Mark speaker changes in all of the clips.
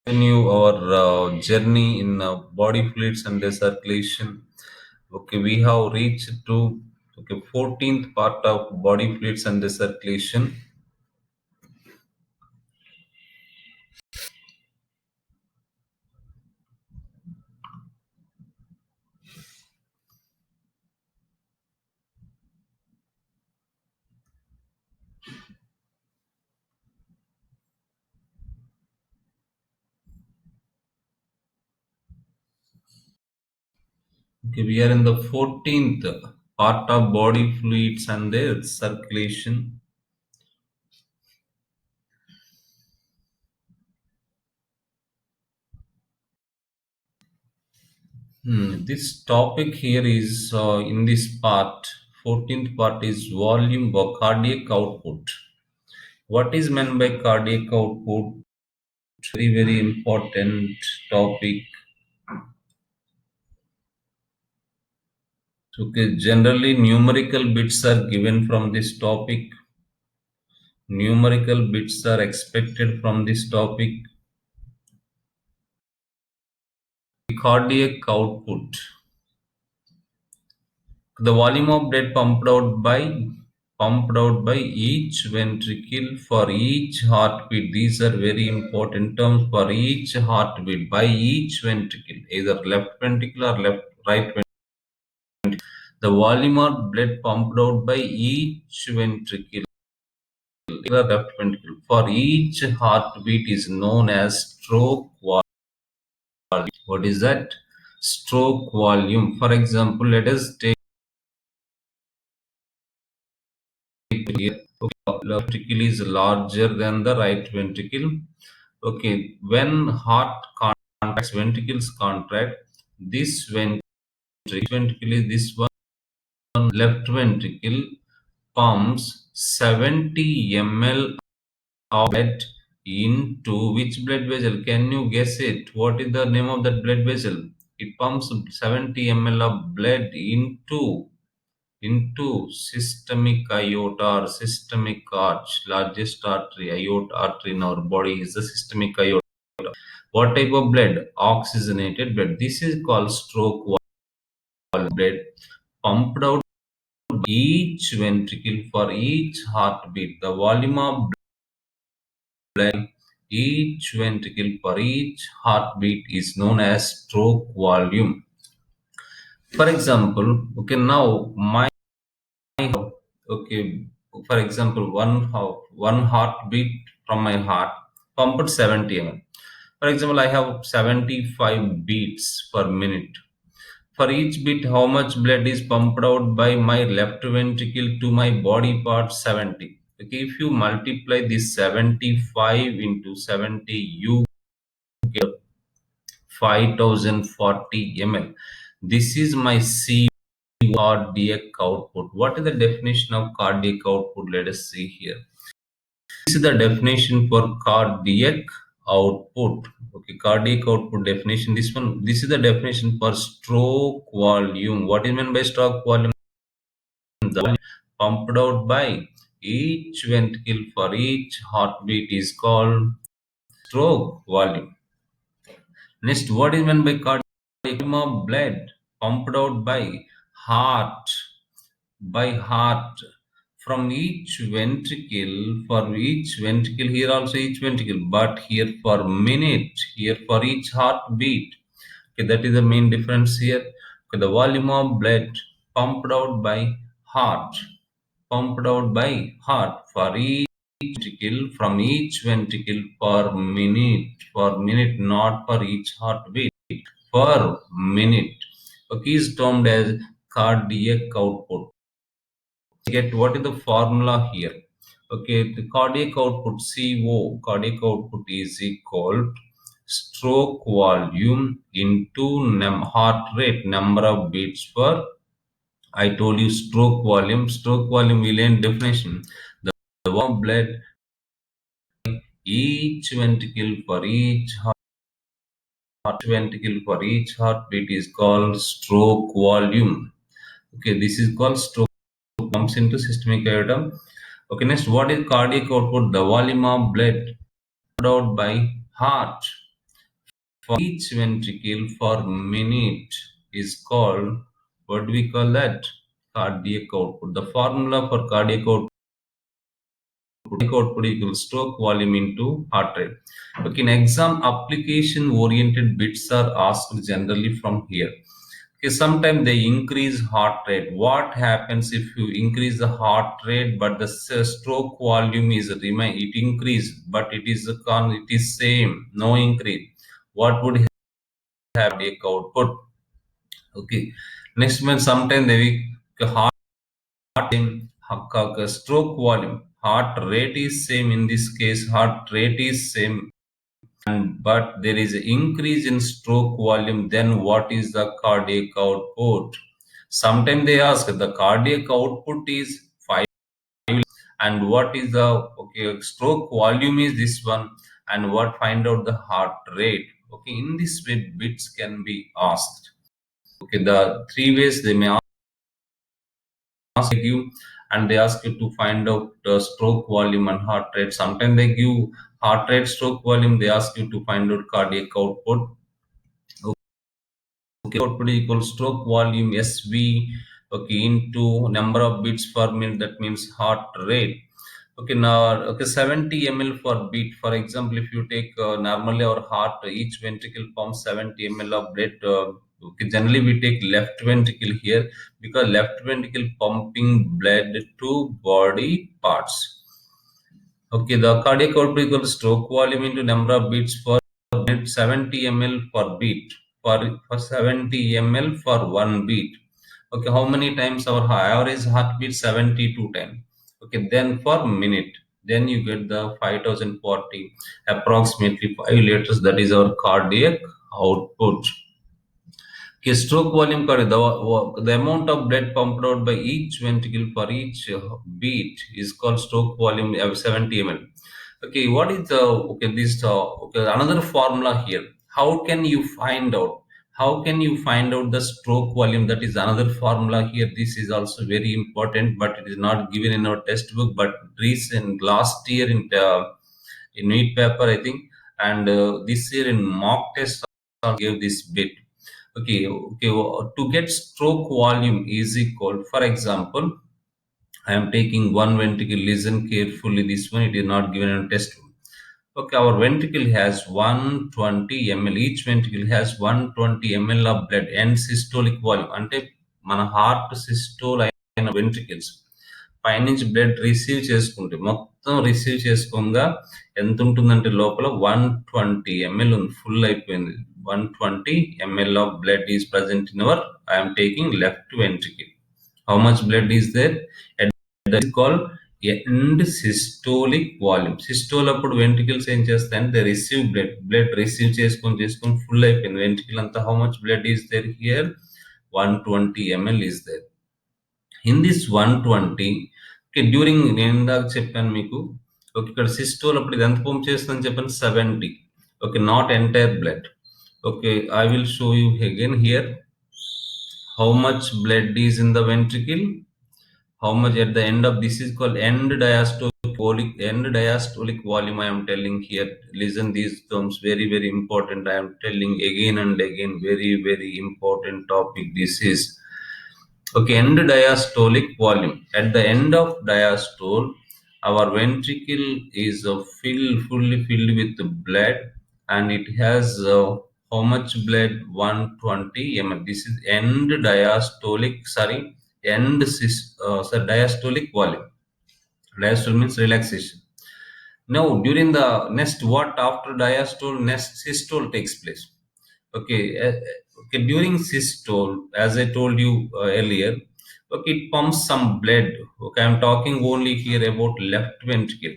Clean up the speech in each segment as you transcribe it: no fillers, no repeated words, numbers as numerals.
Speaker 1: Continue our journey in body fluids and their circulation. Okay, we have reached to 14th part of body fluids and the circulation. Okay, we are in the 14th part of body fluids and their circulation. This topic here is in this part, 14th part is volume or cardiac output. What is meant by cardiac output? Very, very important topic. Okay, generally numerical bits are given from this topic. Numerical bits are expected from this topic. Cardiac output. The volume of blood pumped out by each ventricle for each heartbeat. These are very important terms for each heartbeat by each ventricle, either left ventricle or right ventricle. The volume of blood pumped out by each ventricle left ventricle for each heartbeat is known as stroke volume. What is that? Stroke volume. For example, let us take here. Okay, left ventricle is larger than the right ventricle. Okay, when heart contracts, ventricles contract. This ventricle is this one. Left ventricle pumps 70 ml of blood into which blood vessel? Can you guess it? What is the name of that blood vessel? It pumps 70 ml of blood into systemic aorta or systemic arch, largest artery, aorta artery in our body is the systemic aorta. What type of blood? Oxygenated blood. This is called stroke blood pumped out each ventricle for each heartbeat. The volume of blood each ventricle for each heartbeat is known as stroke volume. For example, okay, now my okay, for example, one heartbeat from my heart pumped 70 ml. For example, I have 75 beats per minute. For each beat, how much blood is pumped out by my left ventricle to my body part? 70. Okay, if you multiply this 75 into 70, you get 5040 ml. This is my C cardiac output. What is the definition of cardiac output? Let us see here. This is the definition for cardiac output. Okay, cardiac output definition. This is the definition for stroke volume. What is meant by stroke volume? The volume pumped out by each ventricle for each heartbeat is called stroke volume. Next, what is meant by cardiac volume of blood pumped out heart by heart from each ventricle for each ventricle, here also each ventricle, but here for minute, here for each heartbeat. Okay, that is the main difference here. Okay, the volume of blood pumped out by heart for each ventricle from each ventricle per minute, not for each heartbeat, per minute. Okay, is termed as cardiac output. Get what is the formula here? Okay, the cardiac output cardiac output is equal stroke volume into heart rate, number of beats per. I told you stroke volume. Stroke volume will end definition. The warm blood each ventricle for each heartbeat is called stroke volume. Okay, this is called stroke pumps into systemic aorta. Okay, next, what is cardiac output? The volume of blood pumped out by heart for each ventricle per minute is called, what do we call that? Cardiac output. The formula for cardiac output equals stroke volume into heart rate. Okay, in exam application oriented bits are asked generally from here. Okay, sometimes they increase heart rate. What happens if you increase the heart rate but the stroke volume is remain, it increase but it is same, no increase? What would have cardiac output? Okay, next one, sometimes they heart stroke volume, heart rate is same. In this case heart rate is same, and but there is an increase in stroke volume, then what is the cardiac output? Sometimes they ask the cardiac output is 5, and what is the, okay, stroke volume is this one, and what, find out the heart rate. Okay, in this way bits can be asked. Okay, the three ways they may ask you, and they ask you to find out the stroke volume and heart rate. Sometimes they give heart rate, stroke volume, they ask you to find out cardiac output. Okay, output equals stroke volume SV, okay, into number of beats per minute, that means heart rate. Okay, now, okay, 70 ml per beat. For example, if you take normally our heart, each ventricle pumps 70 ml of blood. Okay, generally we take left ventricle here because left ventricle pumping blood to body parts. Okay, the cardiac output equals stroke volume into number of beats per minute, 70 ml per beat, for 70 ml for one beat. Okay, how many times our average heartbeat? 72 times. Okay, then for minute, then you get the 5040, approximately 5 liters. That is our cardiac output. Okay, stroke volume curve, the amount of blood pumped out by each ventricle for each beat is called stroke volume 70 ml. Okay, what is the, okay, this okay, another formula here. How can you find out? How can you find out the stroke volume? That is another formula here. This is also very important, but it is not given in our textbook. But recent last year in NEET paper, I think, and this year in mock test I gave this bit. Okay, okay. To get stroke volume is equal. For example, I am taking one ventricle. Listen carefully. This one it is not given in a test. Okay, our ventricle has 120 ml. Each ventricle has 120 ml of blood and systolic volume. అంటే మన heart systole అయిన ventricles పైనుంచి blood receive చేసుకుంటే మొత్తం receive చేసుకోగా ఎంత ఉంటుందంటే లోపల 120 ml ఉంది, ఫుల్ అయిపోయింది. 120 ml of blood is present in our, I am taking left ventricle. How much blood is there? That is called end systolic volume. Systole అప్పుడు వెంట్రికల్స్ ఏం చేస్తాయంటే దే రిసీవ్ బ్లడ్ రిసీవ్ చేసుకొని full అయిపోయింది ventricle అంతా. How much blood is there here? 120 ml is there. In this 120, okay, during, నేను ఇందాక చెప్పాను మీకు, ఓకే, ఇక్కడ సిస్టోల్ అప్పుడు ఇది ఎంత పంప్ చేస్తుందని చెప్పాను? 70. Okay, not entire blood. Okay, I will show you again here how much blood is in the ventricle, how much at the end of this is called end diastolic volume. I am telling here, listen these terms, very very important. I am telling again and again, very very important topic this is. Okay, end diastolic volume. At the end of diastole, our ventricle is fully filled with blood, and it has how much blood? 120 ml. This is end diastolic, sorry, diastolic volume. Diastole means relaxation. Now, during the next, what after diastole, next systole takes place. Okay, okay, during systole, as I told you earlier, okay, it pumps some blood. Okay, I'm talking only here about left ventricle.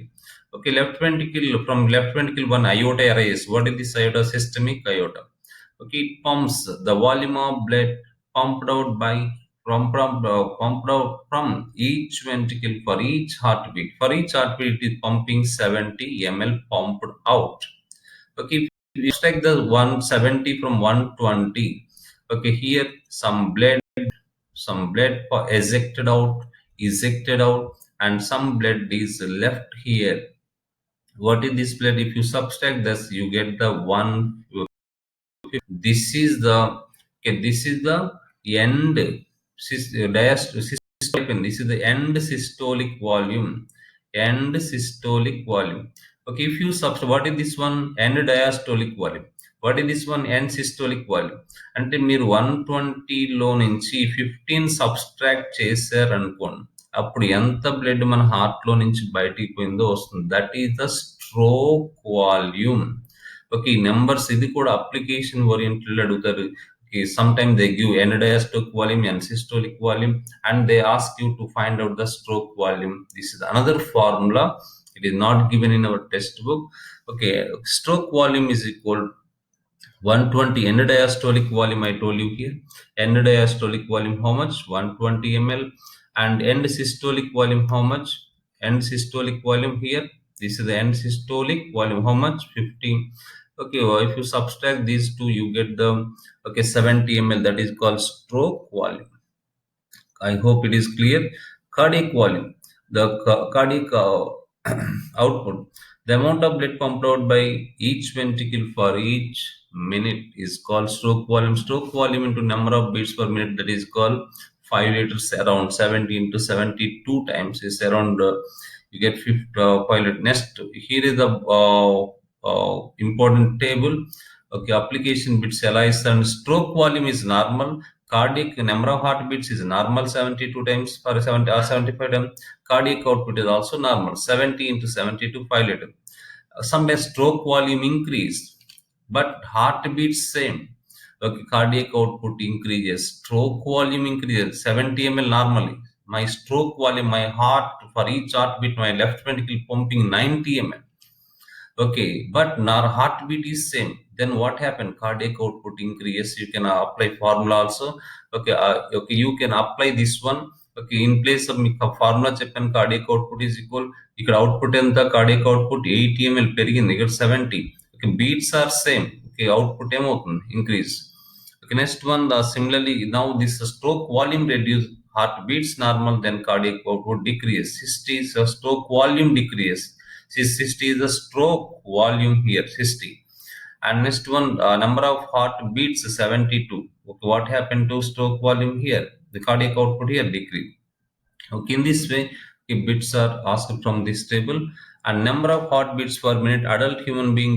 Speaker 1: Okay, left ventricle, from left ventricle one aorta arises. What is this aorta? Systemic aorta. Okay, it pumps the volume of blood pumped out by pumped out from each ventricle for each heartbeat. For each heartbeat, it is pumping 70 ml pumped out. Okay, if you take the 170 from 120, okay, here some blood ejected out, and some blood is left here. What is this blood? If you subtract this, you get the one This is the end this is the end systolic volume. End systolic volume. Okay, if you subtract, what is this one? End diastolic volume. What is this one? End systolic volume. అంటే మీరు 120లో నుంచి 15 subtract చేశారనుకోండి, అప్పుడు ఎంత blood మన heart లో నుంచి బయటికి పోయిందో వస్తుంది. That is the stroke volume. Okay, numbers ఇది కూడా అప్లికేషన్ ఓరియంటెడ్ అడుగుతారు. Sometimes they give end diastolic volume, end systolic volume, and they ask you to find out the stroke volume. This is another formula. It is not given in our textbook. Okay, stroke volume is equal 120 end diastolic volume. I told you here, end diastolic volume how much? 120 ml. And end systolic volume how much? End systolic volume here, this is the end systolic volume how much? 15. Okay, well, if you subtract these two, you get the 70 ml. That is called stroke volume. I hope it is clear. Cardiac volume, the cardiac output, the amount of blood pumped out by each ventricle for each minute is called stroke volume. Stroke volume into number of beats per minute, that is called 5 liters, around 70 into 72 times is around you get 5 liters. Next, here is the important table. Okay, application bits ELISA, and stroke volume is normal. Cardiac number of heartbeats is normal, 72 times per 70 or 75 times. Cardiac output is also normal, 70 into 72, 5 liters. Sometimes stroke volume increased, but heartbeats same. Okay, cardiac output increases, stroke volume increases, 70 ml normally. My stroke volume, my heart, for each heartbeat, my left ventricle pumping 90 ml. Okay, but our heartbeat is same. Then what happened? Cardiac output increases. You can apply formula also. Okay, you can apply this one. Okay, in place of formula చెప్పాను, cardiac output is equal, ఇక్కడ output ఎంత? cardiac output 80 ml పెరిగింది, ఇక్కడ 70. Okay, beats are same. Okay, output ఏమవుతుంది? Increase. Okay, next one, similarly now this stroke volume reduce, heartbeats normal, then cardiac output decrease. 60 is stroke volume decrease. 60 is the stroke volume here, 60. And next one, number of heartbeats 72. Okay, what happened to stroke volume here? The cardiac output here decrease. Okay, in this way, bits are asked from this table. And number of heartbeats per minute, adult human being,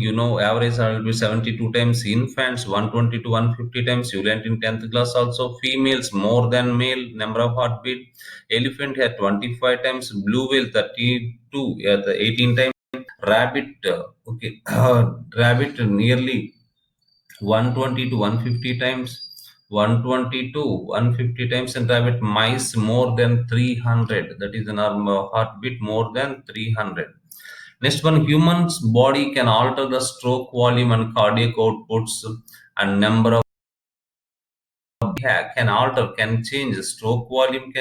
Speaker 1: average heartbeat 72 times, infants 120 to 150 times, you learned in 10th class also. Females more than male number of heartbeat. Elephant had 25 times, blue whale 32, 18 times. Rabbit, rabbit nearly 120 to 150 times, 120 to 150 times, and rabbit. Mice more than 300, that is the normal heartbeat more than 300. Next one, human's body can alter the stroke volume and cardiac outputs, and number of can alter, can change. Stroke volume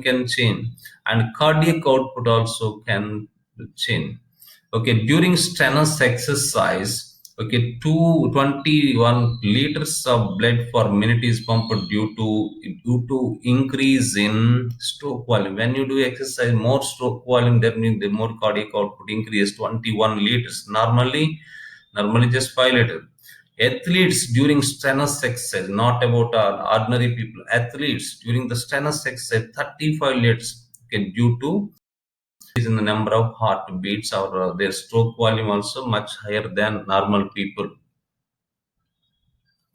Speaker 1: can change, and cardiac output also can change. Okay, during strenuous exercise, okay, 21 liters of blood per minute is pumped due to increase in stroke volume. When you do exercise, more stroke volume, that means the more cardiac output increase, 21 liters. Normally just 5 liters. Athletes during strenuous exercise, not about ordinary people. Athletes during the strenuous exercise, 35 liters. Okay, due to is in the number of heartbeats, or their stroke volume also much higher than normal people.